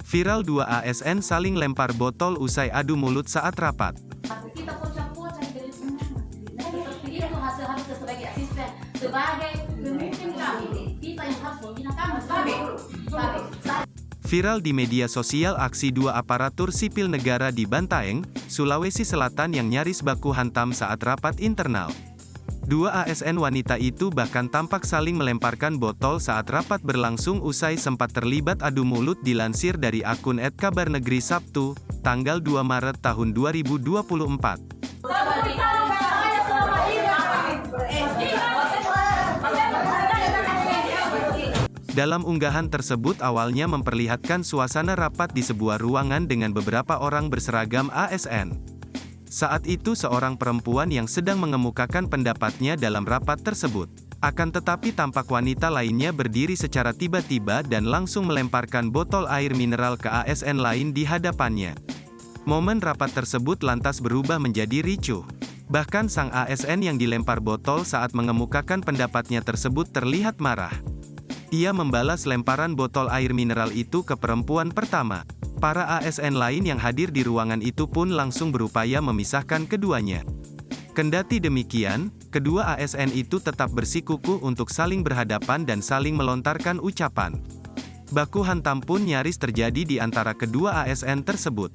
Viral 2 ASN saling lempar botol usai adu mulut saat rapat. Kita pocah-pocah dari seperti itu harus sebagai asisten, sebagai pemimpin kami, kita yang harus membina kami sebagai Viral di media sosial aksi 2 aparatur sipil negara di Bantaeng, Sulawesi Selatan yang nyaris baku hantam saat rapat internal. 2 ASN wanita itu bahkan tampak saling melemparkan botol saat rapat berlangsung usai sempat terlibat adu mulut dilansir dari akun @kabarnegeri Sabtu, tanggal 2 Maret tahun 2024. Dalam unggahan tersebut awalnya memperlihatkan suasana rapat di sebuah ruangan dengan beberapa orang berseragam ASN. Saat itu seorang perempuan yang sedang mengemukakan pendapatnya dalam rapat tersebut. Akan tetapi tampak wanita lainnya berdiri secara tiba-tiba dan langsung melemparkan botol air mineral ke ASN lain di hadapannya. Momen rapat tersebut lantas berubah menjadi ricuh. Bahkan sang ASN yang dilempar botol saat mengemukakan pendapatnya tersebut terlihat marah. Ia membalas lemparan botol air mineral itu ke perempuan pertama. Para ASN lain yang hadir di ruangan itu pun langsung berupaya memisahkan keduanya. Kendati demikian, kedua ASN itu tetap bersikukuh untuk saling berhadapan dan saling melontarkan ucapan. Baku hantam pun nyaris terjadi di antara kedua ASN tersebut.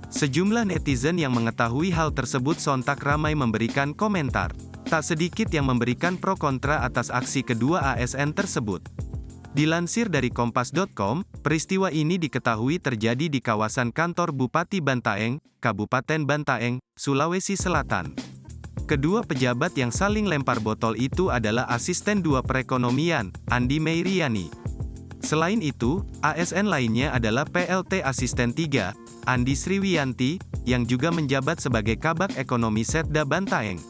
Sejumlah netizen yang mengetahui hal tersebut sontak ramai memberikan komentar. Tak sedikit yang memberikan pro kontra atas aksi kedua ASN tersebut. Dilansir dari kompas.com, peristiwa ini diketahui terjadi di kawasan kantor Bupati Bantaeng, Kabupaten Bantaeng, Sulawesi Selatan. Kedua pejabat yang saling lempar botol itu adalah Asisten 2 Perekonomian, Andi Meiriani. Selain itu, ASN lainnya adalah PLT Asisten 3, Andi Sriwiyanti, yang juga menjabat sebagai Kabag Ekonomi Setda Bantaeng.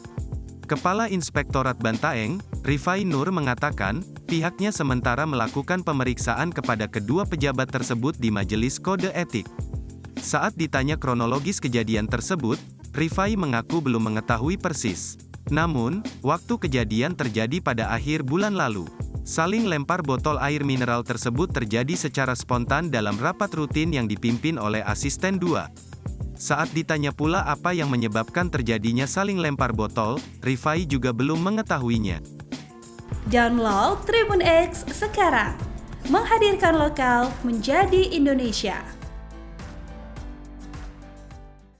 Kepala Inspektorat Bantaeng, Rifai Nur mengatakan, pihaknya sementara melakukan pemeriksaan kepada kedua pejabat tersebut di Majelis Kode Etik. Saat ditanya kronologis kejadian tersebut, Rifai mengaku belum mengetahui persis. Namun, waktu kejadian terjadi pada akhir bulan lalu. Saling lempar botol air mineral tersebut terjadi secara spontan dalam rapat rutin yang dipimpin oleh Asisten 2. Saat ditanya pula apa yang menyebabkan terjadinya saling lempar botol, Rifai juga belum mengetahuinya. Download Tribun X sekarang, menghadirkan lokal menjadi Indonesia.